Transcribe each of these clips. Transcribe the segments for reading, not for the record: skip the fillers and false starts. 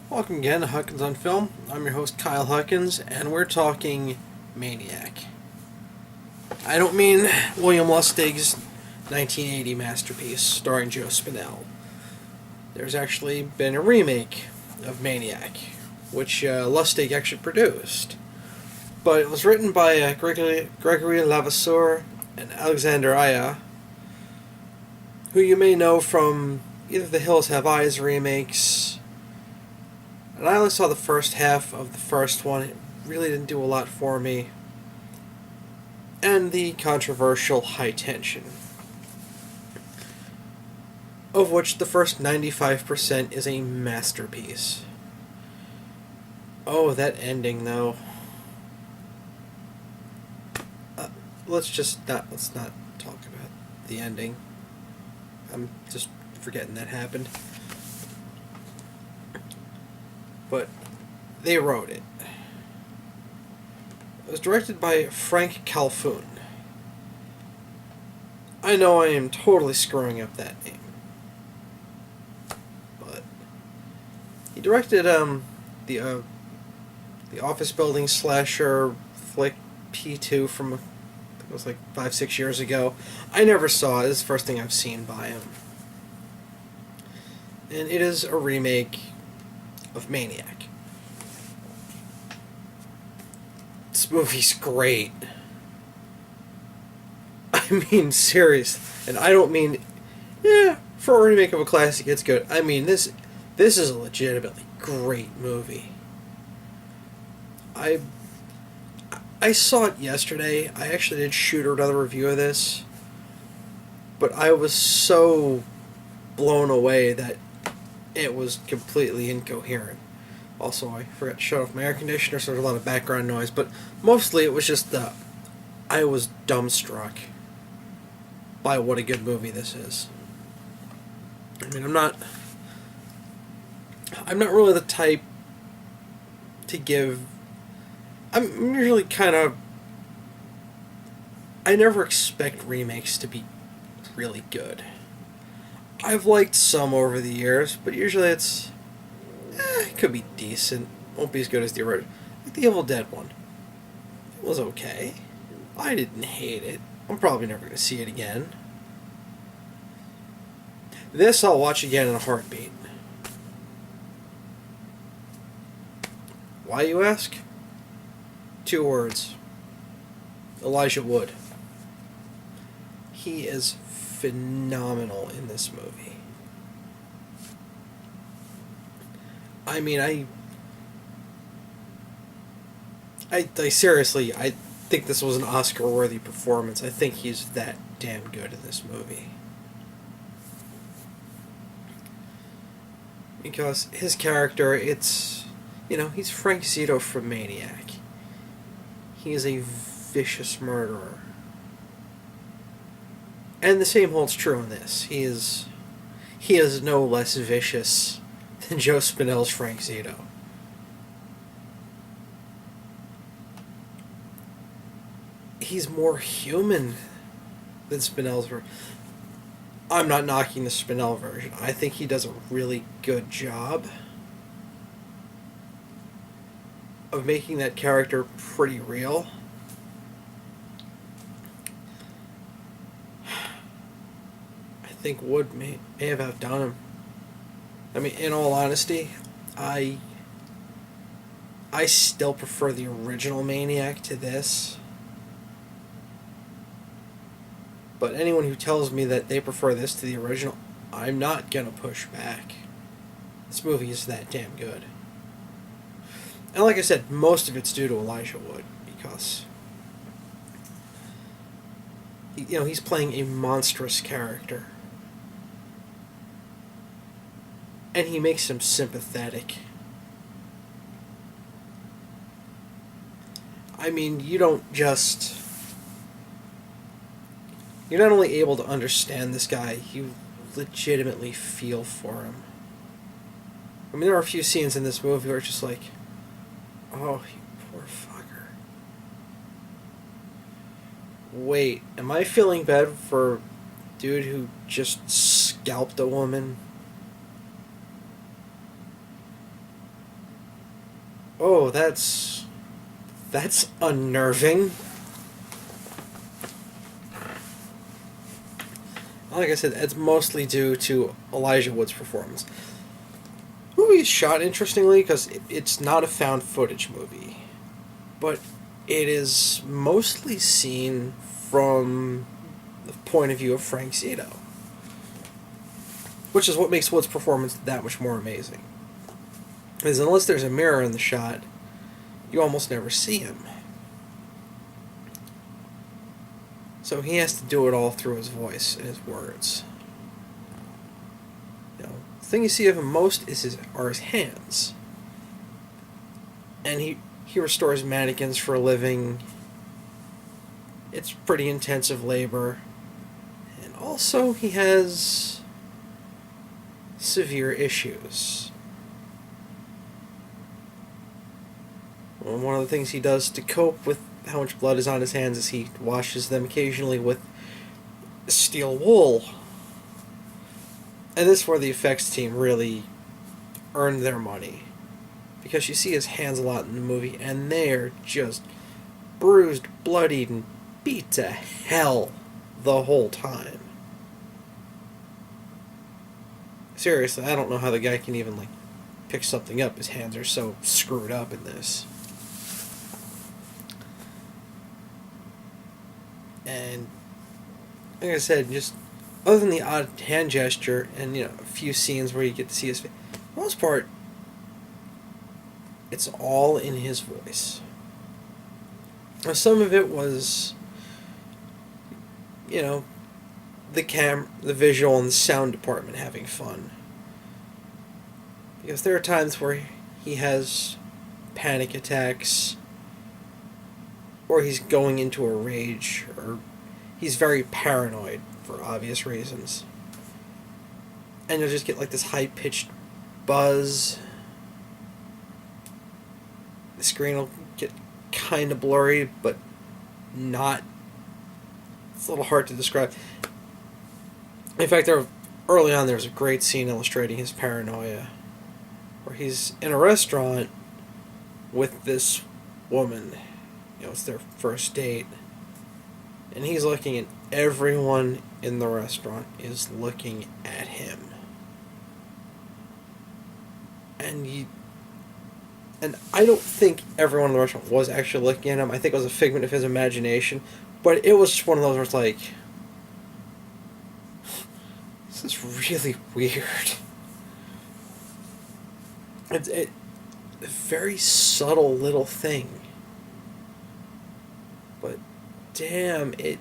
Welcome again to Huckins on Film. I'm your host Kyle Huckins, and we're talking Maniac. I don't mean William Lustig's 1980 masterpiece starring Joe Spinell. There's actually been a remake of Maniac, which Lustig actually produced. But it was written by Gregory Levasseur and Alexander Aya, who you may know from either The Hills Have Eyes remakes. And I only saw the first half of the first one. It really didn't do a lot for me. And the controversial High Tension, of which the first 95% is a masterpiece. Oh, that ending though. Let's not talk about the ending. I'm just forgetting that happened. But they wrote it. It was directed by Frank Calhoun. I know I am totally screwing up that name. But he directed the office building slasher flick P2 from it was like 5-6 years ago. I never saw it. It's the first thing I've seen by him. And it is a remake of Maniac. This movie's great. I mean, serious. And I don't mean, for a remake of a classic, it's good. I mean, this is a legitimately great movie. I saw it yesterday. I actually did shoot another review of this. But I was so blown away that it was completely incoherent. Also, I forgot to shut off my air conditioner, so there's a lot of background noise. But mostly it was just I was dumbstruck by what a good movie this is. I mean, I'm not really the type to give. I'm usually kind of. I never expect remakes to be really good. I've liked some over the years, but usually it could be decent. Won't be as good as the original. Like the Evil Dead one. It was okay. I didn't hate it. I'm probably never going to see it again. This I'll watch again in a heartbeat. Why, you ask? 2 words. Elijah Wood. He is phenomenal in this movie. I mean, I seriously, I think this was an Oscar-worthy performance. I think he's that damn good in this movie. Because his character, he's Frank Zito from Maniac. He is a vicious murderer. And the same holds true in this. He is no less vicious than Joe Spinell's Frank Zito. He's more human than Spinell's version. I'm not knocking the Spinell version. I think he does a really good job of making that character pretty real. I think Wood may have outdone him. I mean, in all honesty, I still prefer the original Maniac to this. But anyone who tells me that they prefer this to the original, I'm not gonna push back. This movie is that damn good. And like I said, most of it's due to Elijah Wood, because he's playing a monstrous character. And he makes him sympathetic. I mean, you're not only able to understand this guy, you legitimately feel for him. I mean, there are a few scenes in this movie where it's just like, oh, you poor fucker. Wait, am I feeling bad for a dude who just scalped a woman? Oh, that's unnerving. Like I said, it's mostly due to Elijah Wood's performance. The movie is shot interestingly because it's not a found footage movie, but it is mostly seen from the point of view of Frank Zito, which is what makes Wood's performance that much more amazing. Because unless there's a mirror in the shot, you almost never see him. So he has to do it all through his voice and his words. The thing you see of him most are his hands. And he restores mannequins for a living. It's pretty intensive labor. And also he has severe issues. Well, one of the things he does to cope with how much blood is on his hands is he washes them occasionally with steel wool. And this is where the effects team really earned their money. Because you see his hands a lot in the movie, and they're just bruised, bloodied, and beat to hell the whole time. Seriously, I don't know how the guy can even, pick something up. His hands are so screwed up in this. And, like I said, just other than the odd hand gesture and, a few scenes where you get to see his face, for the most part, it's all in his voice. Now, some of it was, the the visual and the sound department having fun. Because there are times where he has panic attacks, or he's going into a rage, or he's very paranoid for obvious reasons. And you'll just get this high-pitched buzz. The screen will get kind of blurry, but not. It's a little hard to describe. In fact, early on there's a great scene illustrating his paranoia, where he's in a restaurant with this woman. It's their first date. And he's looking, and everyone in the restaurant is looking at him. And I don't think everyone in the restaurant was actually looking at him. I think it was a figment of his imagination. But it was just one of those where it's like, this is really weird. It's a very subtle little thing. But damn, it's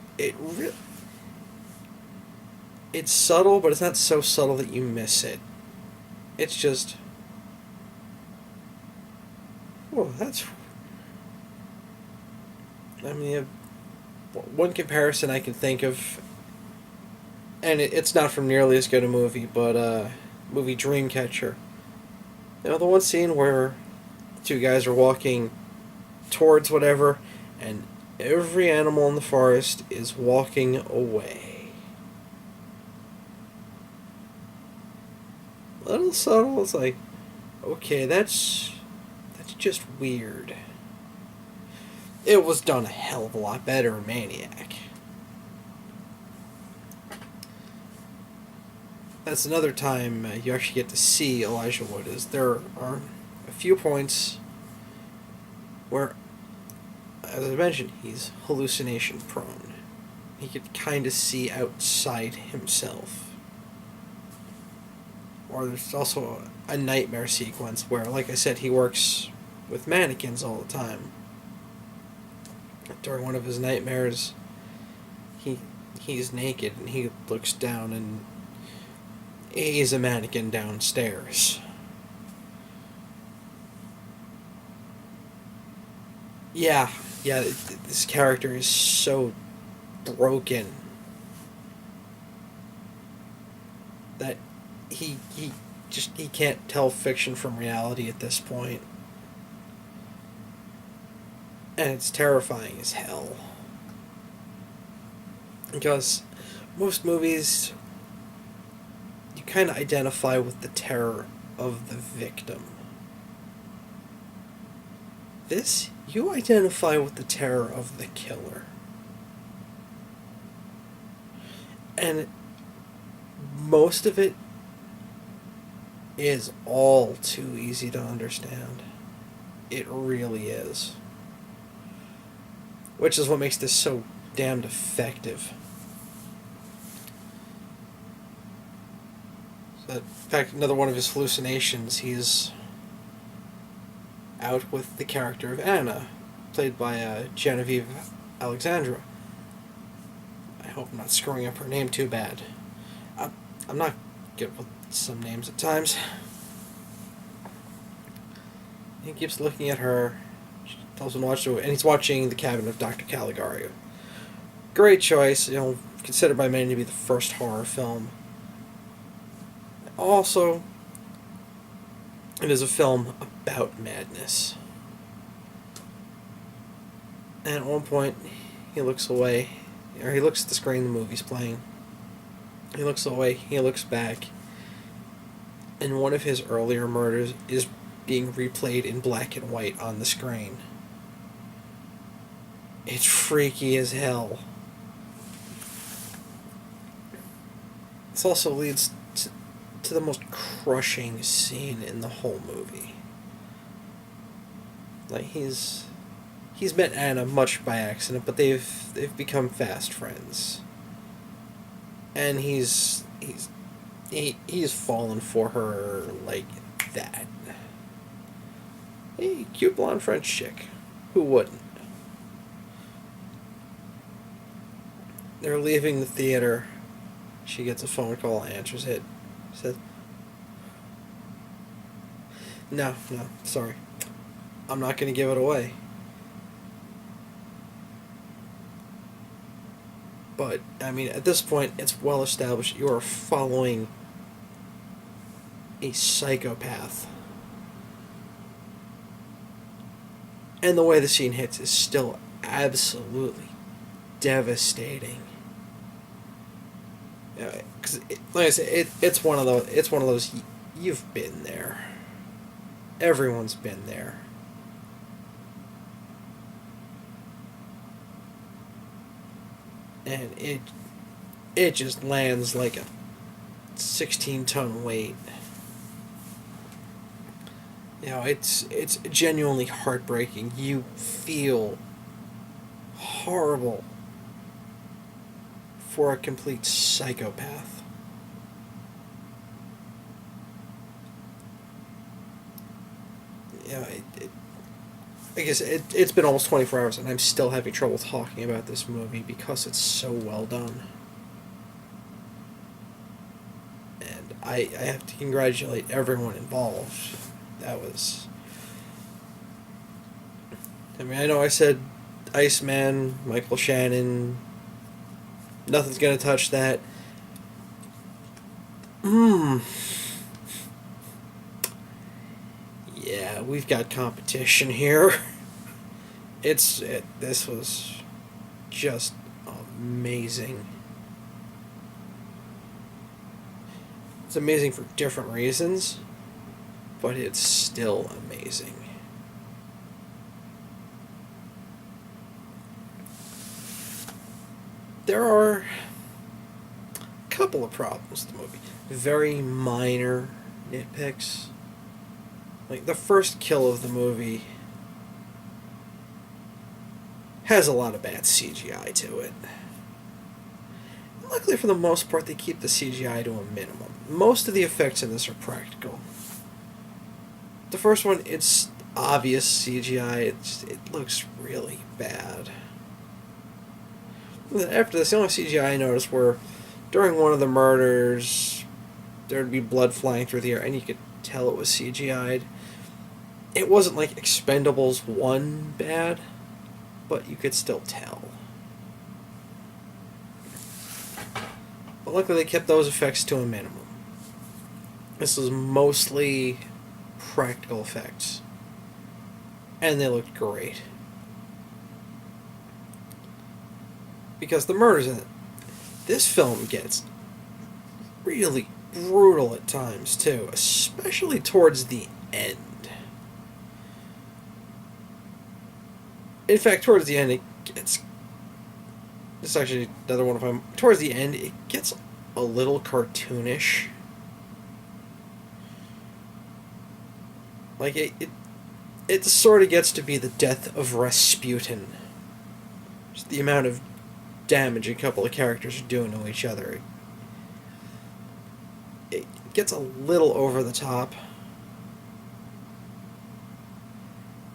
subtle, but it's not so subtle that you miss it. It's just, one comparison I can think of, and it's not from nearly as good a movie, but movie Dreamcatcher. The one scene where two guys are walking towards whatever, and every animal in the forest is walking away. A little subtle, it's like, okay, that's just weird. It was done a hell of a lot better in Maniac. That's another time you actually get to see Elijah Wood. There are a few points where, as I mentioned, he's hallucination prone. He could kind of see outside himself. Or there's also a nightmare sequence where, like I said, he works with mannequins all the time. During one of his nightmares, he's naked and he looks down and he's a mannequin downstairs. Yeah, this character is so broken that he can't tell fiction from reality at this point. And it's terrifying as hell. Because most movies, you kind of identify with the terror of the victim. This, you identify with the terror of the killer. And most of it is all too easy to understand. It really is. Which is what makes this so damned effective. So, in fact, another one of his hallucinations, he's out with the character of Anna, played by Genevieve Alexandra. I hope I'm not screwing up her name too bad. I'm not good with some names at times. He keeps looking at her, tells him to watch it, and he's watching The Cabin of Dr. Caligari. Great choice, considered by many to be the first horror film. Also, it is a film about madness. And at one point, he looks away, or he looks at the screen the movie's playing. He looks away, he looks back, and one of his earlier murders is being replayed in black and white on the screen. It's freaky as hell. This also leads to the most crushing scene in the whole movie. Like, he's met Anna much by accident, but they've become fast friends. And he's fallen for her like that. Hey, cute blonde French chick. Who wouldn't? They're leaving the theater. She gets a phone call, answers it. Says, No, sorry. I'm not going to give it away. But, I mean, at this point, it's well established you are following a psychopath. And the way the scene hits is still absolutely devastating. Because, like I said, it's one of those. You've been there. Everyone's been there. And it just lands like a 16-ton weight. It's genuinely heartbreaking. You feel horrible for a complete psychopath. I guess it's been almost 24 hours and I'm still having trouble talking about this movie because it's so well done. And I have to congratulate everyone involved. That was... I mean, I know I said Iceman, Michael Shannon, nothing's gonna touch that. Yeah, we've got competition here. This was just amazing. It's amazing for different reasons, but it's still amazing. There are a couple of problems with the movie. Very minor nitpicks. Like, the first kill of the movie has a lot of bad CGI to it. Luckily, for the most part, they keep the CGI to a minimum. Most of the effects in this are practical. The first one, it's obvious CGI. It looks really bad. And then after this, the only CGI I noticed were during one of the murders, there would be blood flying through the air, and you could tell it was CGI'd. It wasn't like Expendables 1 bad, but you could still tell. But luckily they kept those effects to a minimum. This was mostly practical effects. And they looked great. Because the murders in it, this film gets really brutal at times too, especially towards the end. In fact, towards the end, it gets. It's actually another one of them. Towards the end, it gets a little cartoonish. Like, it sort of gets to be the death of Rasputin. Just the amount of damage a couple of characters are doing to each other. It gets a little over the top.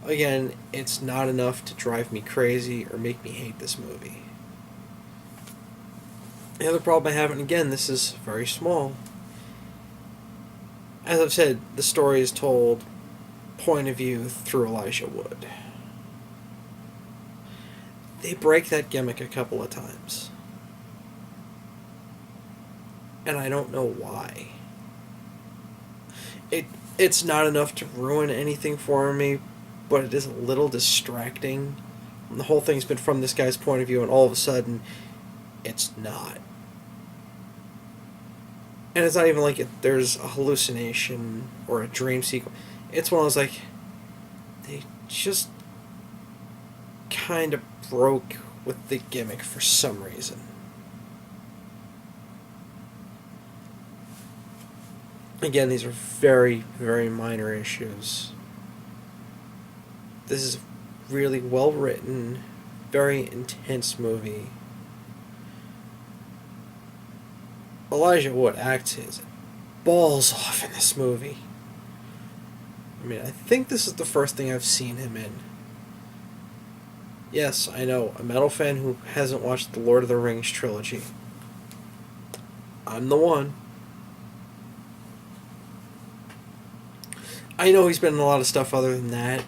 Again, it's not enough to drive me crazy or make me hate this movie. The other problem I have, and again, this is very small. As I've said, the story is told point of view through Elijah Wood. They break that gimmick a couple of times. And I don't know why. It's not enough to ruin anything for me, but it is a little distracting. And the whole thing's been from this guy's point of view, and all of a sudden, it's not. And it's not even like there's a hallucination or a dream sequence. It's one of those, like, they just kind of broke with the gimmick for some reason. Again, these are very, very minor issues. This is a really well written, very intense movie. Elijah Wood acts his balls off in this movie. I mean, I think this is the first thing I've seen him in. Yes, I know, a metal fan who hasn't watched the Lord of the Rings trilogy. I'm the one. I know he's been in a lot of stuff other than that.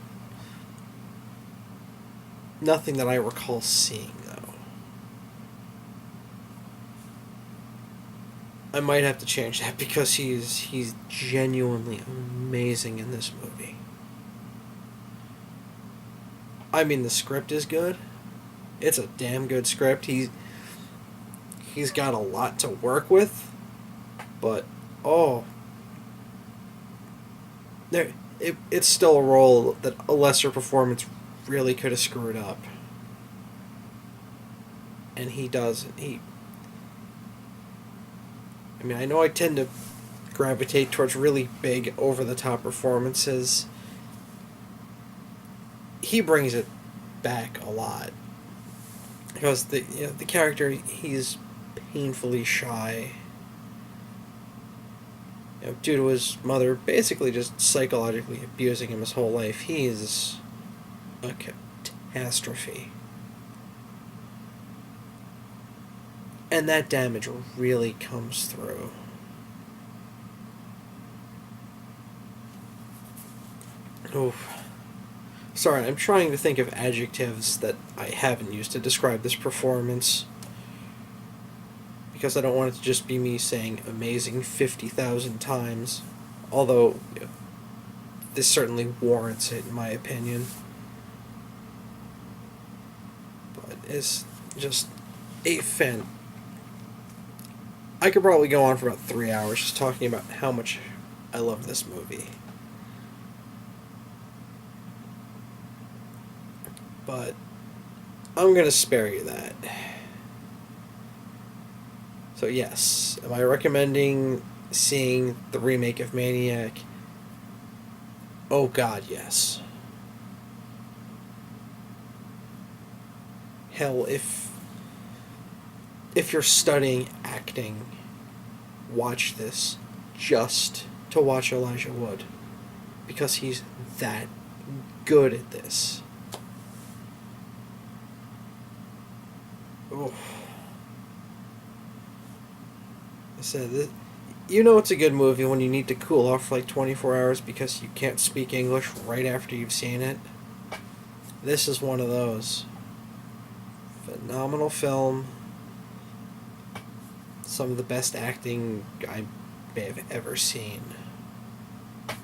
Nothing that I recall seeing, though. I might have to change that because he's genuinely amazing in this movie. I mean, the script is good. It's a damn good script. He's got a lot to work with, but it's still a role that a lesser performance really could have screwed up. And he doesn't. I mean, I know I tend to gravitate towards really big, over-the-top performances. He brings it back a lot. Because the character, he's painfully shy. Due to his mother basically just psychologically abusing him his whole life, he's a catastrophe. And that damage really comes through. Oof. Sorry, I'm trying to think of adjectives that I haven't used to describe this performance. Because I don't want it to just be me saying amazing 50,000 times. Although, this certainly warrants it, in my opinion. But it's just a fan. I could probably go on for about 3 hours just talking about how much I love this movie. But I'm going to spare you that. So yes, am I recommending seeing the remake of Maniac? Oh God, yes. Hell, if you're studying acting, watch this just to watch Elijah Wood, because he's that good at this. Oh. I said, it's a good movie when you need to cool off for like 24 hours because you can't speak English right after you've seen it. This is one of those. Phenomenal film. Some of the best acting I may have ever seen. I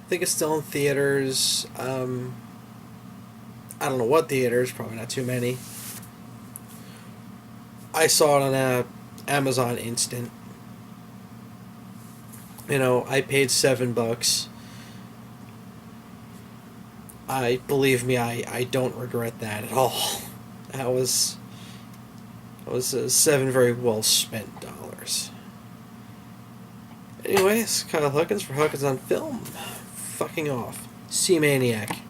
think it's still in theaters. I don't know what theaters, probably not too many. I saw it on Amazon Instant. I paid $7. Believe me, I don't regret that at all. That was 7 very well spent dollars. Anyways, Kyle Huckins for Huckins on Film. Fucking off. See Maniac.